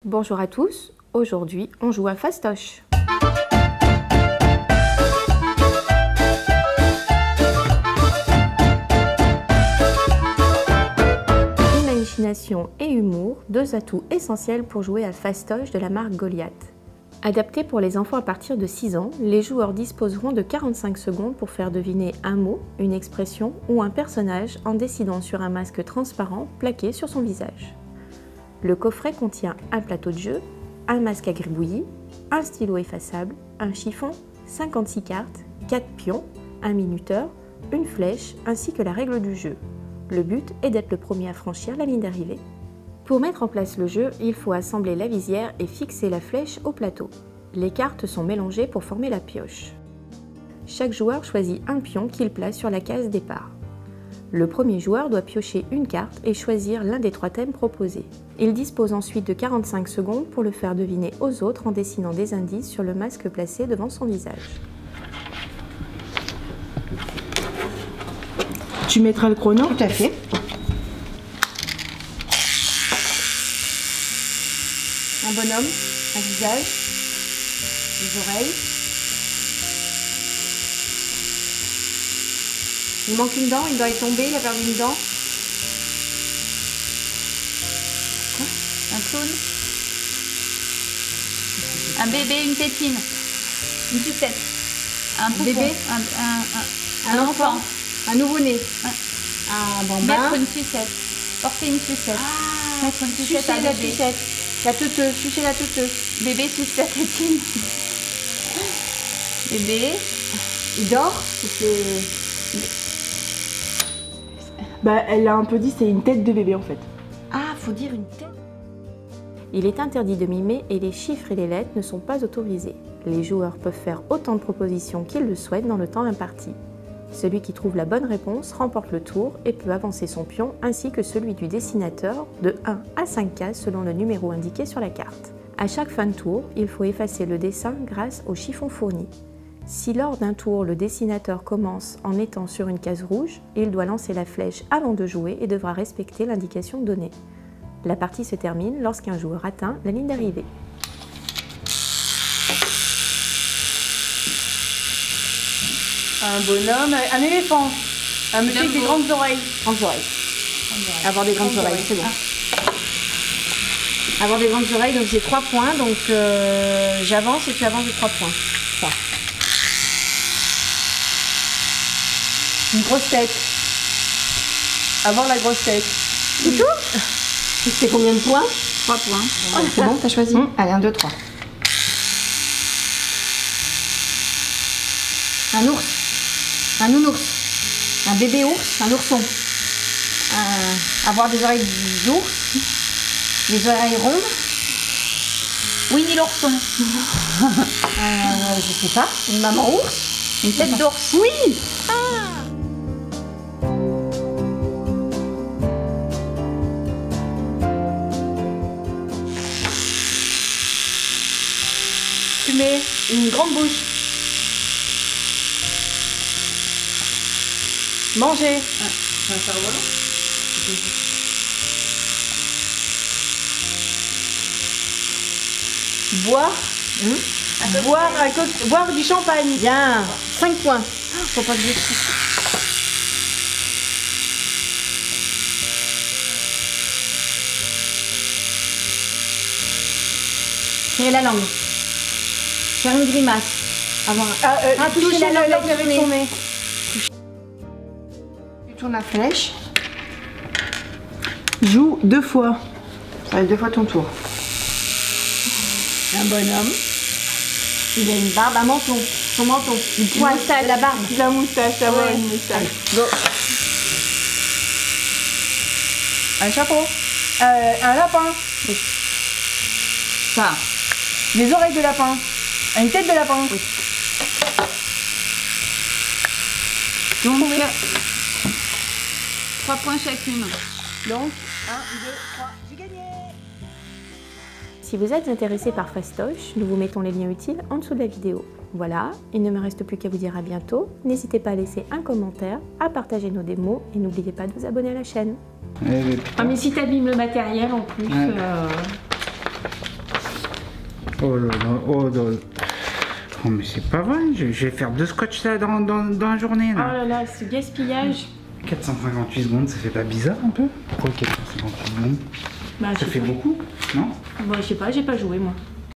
Bonjour à tous, aujourd'hui on joue à fastoche. Imagination et humour, deux atouts essentiels pour jouer à fastoche de la marque Goliath. Adapté pour les enfants à partir de 6 ans, les joueurs disposeront de 45 secondes pour faire deviner un mot, une expression ou un personnage en décidant sur un masque transparent plaqué sur son visage. Le coffret contient un plateau de jeu, un masque à gribouillis, un stylo effaçable, un chiffon, 56 cartes, 4 pions, un minuteur, une flèche ainsi que la règle du jeu. Le but est d'être le premier à franchir la ligne d'arrivée. Pour mettre en place le jeu, il faut assembler la visière et fixer la flèche au plateau. Les cartes sont mélangées pour former la pioche. Chaque joueur choisit un pion qu'il place sur la case départ. Le premier joueur doit piocher une carte et choisir l'un des 3 thèmes proposés. Il dispose ensuite de 45 secondes pour le faire deviner aux autres en dessinant des indices sur le masque placé devant son visage. Tu mettras le chrono? Tout à fait. Un bonhomme, un visage, des oreilles. Il manque une dent, est tombée, il a perdu une dent. Quoi? Un clown. Un bébé, une tétine. Une sucette. Un poupon. Bébé. Un enfant. Un nouveau-né. Ouais. Un bambin. Mettre une sucette. Porter une sucette. Mettre une sucette à Sucer la bébé. sucette. La teuteuse, sucer la teuteuse. Bébé suce la tétine. Bébé. Il dort. Bah, elle l'a un peu dit, c'est une tête de bébé en fait. Ah, faut dire une tête. Il est interdit de mimer et les chiffres et les lettres ne sont pas autorisés. Les joueurs peuvent faire autant de propositions qu'ils le souhaitent dans le temps imparti. Celui qui trouve la bonne réponse remporte le tour et peut avancer son pion ainsi que celui du dessinateur de 1 à 5 cases selon le numéro indiqué sur la carte. À chaque fin de tour, il faut effacer le dessin grâce au chiffon fourni. Si lors d'un tour, le dessinateur commence en étant sur une case rouge, il doit lancer la flèche avant de jouer et devra respecter l'indication donnée. La partie se termine lorsqu'un joueur atteint la ligne d'arrivée. Un bonhomme, un éléphant. Un monsieur avec des grandes oreilles. Grandes oreilles. Avoir des grandes oreilles, c'est bon. Avoir des grandes oreilles, donc j'ai 3 points. Donc j'avance et tu avances de 3 points. Ça. Une grosse tête. Avoir la grosse tête. C'est tout? C'est combien de points? 3 points. C'est bon, t'as choisi? Allez, 1, 2, 3. Un ours. Un nounours, un bébé ours, un ourson, avoir des oreilles d'ours, des oreilles rondes. Winnie l'ourson. Je sais pas, une maman ours, une tête d'ours. Oui. Tu mets une grande bouche. Manger. C'est un cerf-volant. Boire. Boire du champagne. Bien. 5 points. Faut pas que je... Tirer la langue. Faire une grimace. Avoir toucher la langue avec ton nez. Tu tournes la flèche. Joue 2 fois. Ça va être 2 fois ton tour. Un bonhomme. Il a une barbe, un menton. Son menton. Une pointe, la barbe. La moustache, ça va, Ouais. une moustache. Go. Un chapeau. Un lapin. Ça. Des oreilles de lapin. Une tête de lapin. Oui. Donc, 3 points chacune. Donc, 1, 2, 3, j'ai gagné. Si vous êtes intéressé par fastoche, nous vous mettons les liens utiles en dessous de la vidéo. Voilà, il ne me reste plus qu'à vous dire à bientôt. N'hésitez pas à laisser un commentaire, à partager nos démos et n'oubliez pas de vous abonner à la chaîne. Eh, Ah mais si t'abîmes le matériel en plus... Ouais. Oh là là, oh là là. Oh mais c'est pas vrai, je vais faire 2 scotch là dans la journée Oh là. là là, ce gaspillage. 458 secondes, ça fait pas bizarre un peu? Pourquoi 458 secondes? Bah, Ça fait beaucoup, non? Bon, je sais pas, j'ai pas joué moi.